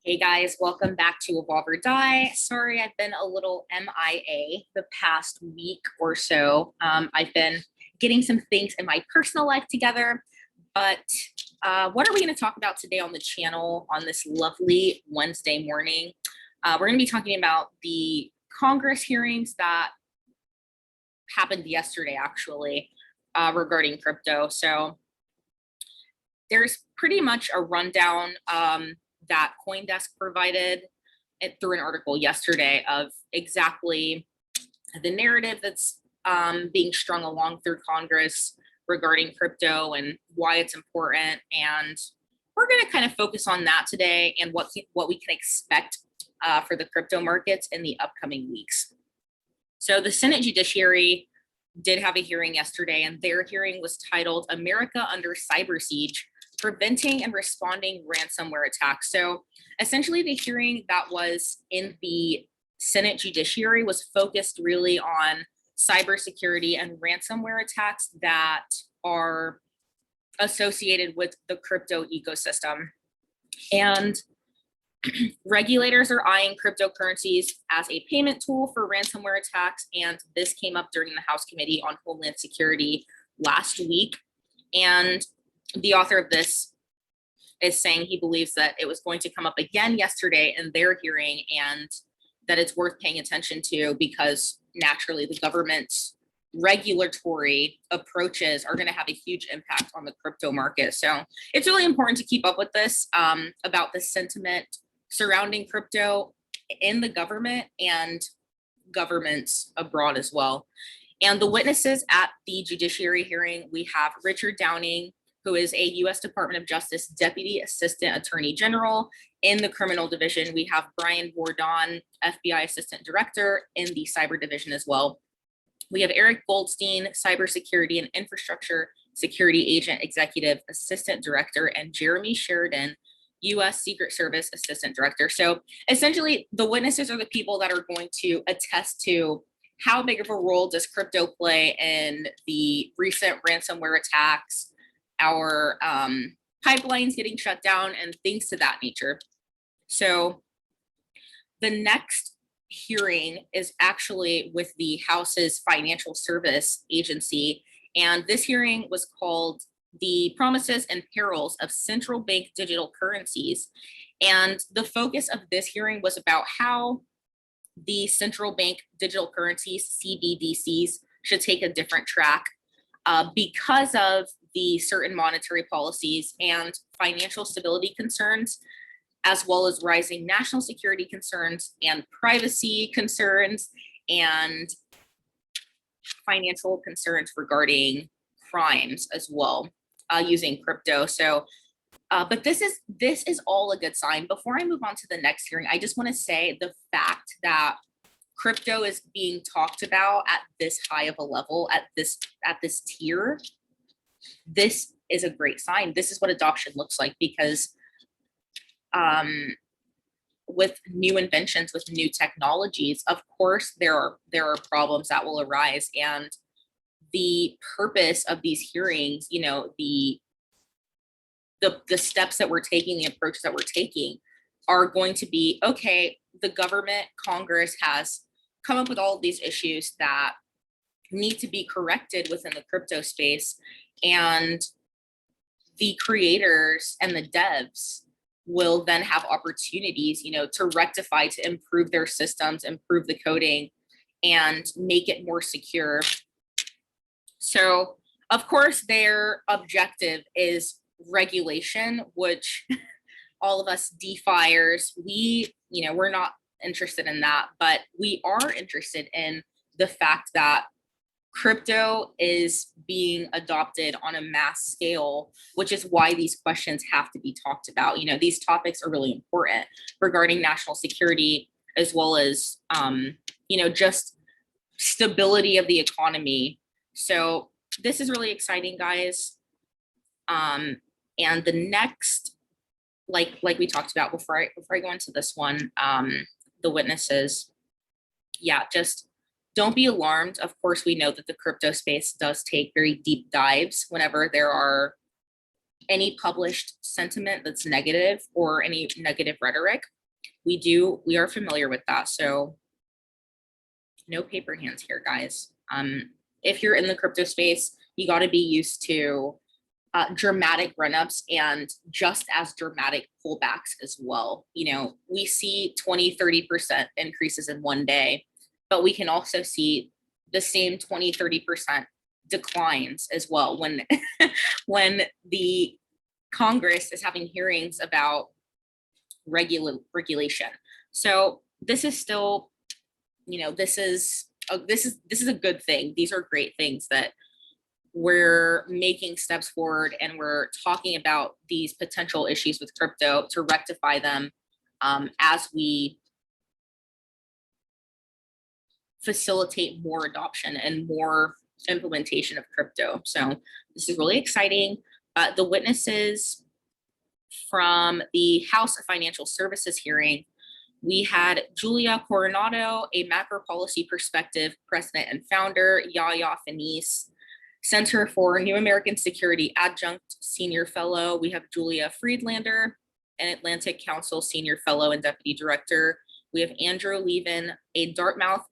Hey guys, welcome back to Evolve or Die. Sorry, I've been a little MIA the past week or so. I've been getting some things in my personal life together, but what are we going to talk about today on the channel on this lovely Wednesday morning? We're going to be talking about the Congress hearings that happened yesterday, actually, regarding crypto. So there's pretty much a rundown that CoinDesk provided it through an article yesterday of exactly the narrative that's being strung along through Congress regarding crypto and why it's important. And we're going to kind of focus on that today and what we can expect for the crypto markets in the upcoming weeks. So the Senate Judiciary did have a hearing yesterday, and their hearing was titled America Under Cyber Siege, Preventing and Responding Ransomware Attacks. So essentially the hearing that was in the Senate Judiciary was focused really on cybersecurity and ransomware attacks that are associated with the crypto ecosystem. And regulators are eyeing cryptocurrencies as a payment tool for ransomware attacks, and this came up during the House Committee on Homeland Security last week. And the author of this is saying he believes that it was going to come up again yesterday in their hearing and that it's worth paying attention to because naturally the government's regulatory approaches are going to have a huge impact on the crypto market. So it's really important to keep up with this about the sentiment surrounding crypto in the government and governments abroad as well. And the witnesses at the judiciary hearing, we have Richard Downing, who is a U.S. Department of Justice Deputy Assistant Attorney General in the Criminal Division. We have Brian Bordon, FBI Assistant Director in the Cyber Division as well. We have Eric Goldstein, Cybersecurity and Infrastructure Security Agent Executive Assistant Director, and Jeremy Sheridan, U.S. Secret Service Assistant Director. So essentially, the witnesses are the people that are going to attest to how big of a role does crypto play in the recent ransomware attacks, our pipelines getting shut down, and things to that nature. So the next hearing is actually with the House's Financial Service Agency, and this hearing was called The Promises and Perils of Central Bank Digital Currencies. And the focus of this hearing was about how the central bank digital currencies, CBDCs, should take a different track because of the certain monetary policies and financial stability concerns, as well as rising national security concerns and privacy concerns and financial concerns regarding crimes as well using crypto. So, but this is all a good sign. Before I move on to the next hearing, I just want to say the fact that crypto is being talked about at this high of a level, at this tier, this is a great sign. This is what adoption looks like, because with new inventions, with new technologies, of course there are problems that will arise, and the purpose of these hearings, you know, the steps that we're taking, the approaches that we're taking are going to be, okay, the government, Congress has come up with all of these issues that need to be corrected within the crypto space, and the creators and the devs will then have opportunities, you know, to rectify, to improve their systems, improve the coding, and make it more secure. So, of course, their objective is regulation, which all of us DeFiers, we're not interested in that, but we are interested in the fact that crypto is being adopted on a mass scale, which is why these questions have to be talked about. You know, these topics are really important regarding national security, as well as, just stability of the economy. So this is really exciting, guys. And the next, like we talked about before I go into this one, the witnesses, just don't be alarmed. Of course, we know that the crypto space does take very deep dives whenever there are any published sentiment that's negative or any negative rhetoric. We are familiar with that. So no paper hands here, guys. If you're in the crypto space, you got to be used to dramatic run-ups and just as dramatic pullbacks as well. You know, we see 20-30% increases in one day, but we can also see the same 20-30% declines as well when when the Congress is having hearings about regulation. So this is still, you know, this is a good thing. These are great things that we're making steps forward, and we're talking about these potential issues with crypto to rectify them as we facilitate more adoption and more implementation of crypto. So this is really exciting. The witnesses from the House of Financial Services hearing, we had Julia Coronado, a macro policy perspective president and founder, Yaya Finis, Center for New American Security adjunct senior fellow. We have Julia Friedlander, an Atlantic Council senior fellow and deputy director. We have Andrew Levin, a Dartmouth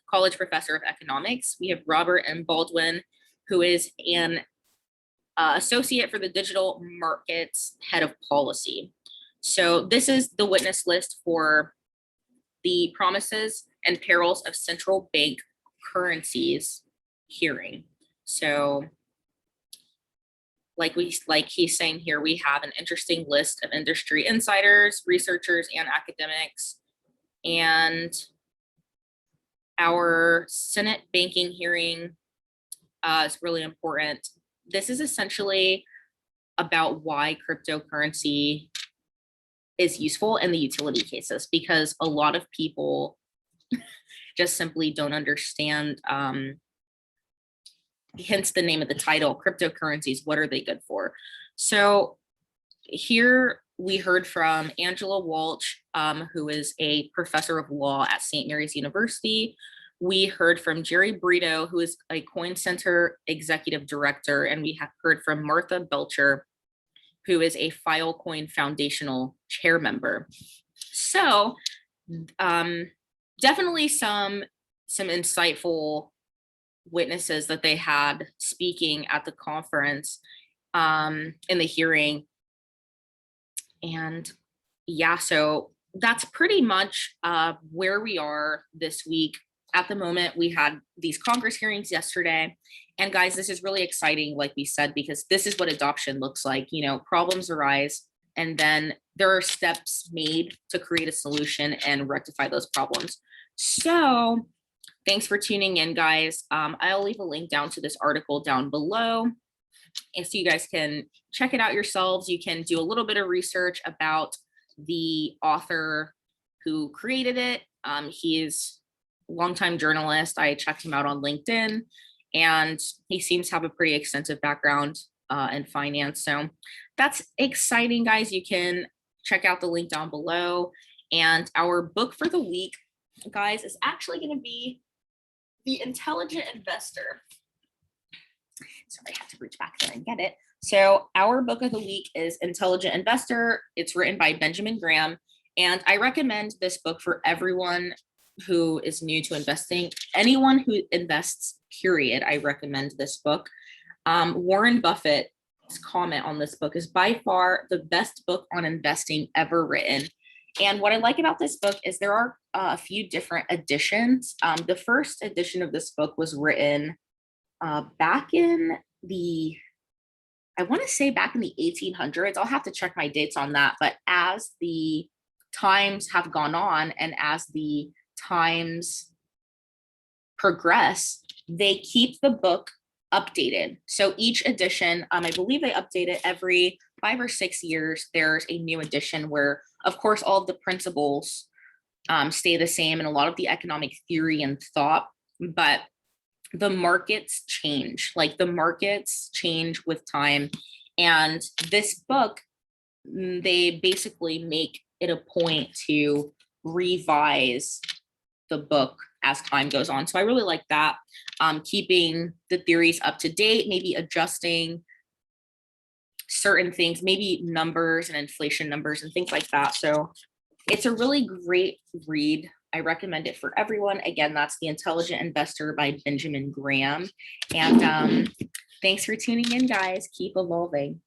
college professor of economics. We have Robert M. Baldwin, who is an associate for the digital markets head of policy. So this is the witness list for the promises and perils of central bank currencies hearing. So like he's saying here, we have an interesting list of industry insiders, researchers, and academics. And our Senate banking hearing is really important. This is essentially about why cryptocurrency is useful in the utility cases, because a lot of people just simply don't understand, hence the name of the title, cryptocurrencies, what are they good for? So here we heard from Angela Walsh, who is a professor of law at St. Mary's University. We heard from Jerry Brito, who is a Coin Center executive director, and we have heard from Martha Belcher, who is a Filecoin Foundational chair member. So definitely some insightful witnesses that they had speaking at the conference in the hearing. And yeah, so that's pretty much where we are this week. At the moment, we had these Congress hearings yesterday. And guys, this is really exciting, like we said, because this is what adoption looks like. You know, problems arise, and then there are steps made to create a solution and rectify those problems. So thanks for tuning in, guys. I'll leave a link down to this article down below, and so you guys can check it out yourselves. You can do a little bit of research about the author who created it. He is a longtime journalist. I checked him out on LinkedIn, and he seems to have a pretty extensive background in finance. So that's exciting, guys. You can check out the link down below. And our book for the week, guys, is actually going to be The Intelligent Investor. Sorry, I have to reach back there and get it. So our book of the week is Intelligent Investor. It's written by Benjamin Graham. And I recommend this book for everyone who is new to investing. Anyone who invests, period, I recommend this book. Warren Buffett's comment on this book is by far the best book on investing ever written. And what I like about this book is there are a few different editions. The first edition of this book was written back in the, I want to say back in the 1800s. I'll have to check my dates on that. But as the times have gone on and as the times progress, they keep the book updated. So each edition, I believe they update it every 5 or 6 years. There's a new edition where, of course, all of the principles stay the same and a lot of the economic theory and thought, but the markets change. Like the markets change with time. And this book, they basically make it a point to revise the book as time goes on. So I really like that, keeping the theories up to date, maybe adjusting certain things, maybe numbers and inflation numbers and things like that. So it's a really great read. I recommend it for everyone. Again, that's The Intelligent Investor by Benjamin Graham. And thanks for tuning in, guys. Keep evolving.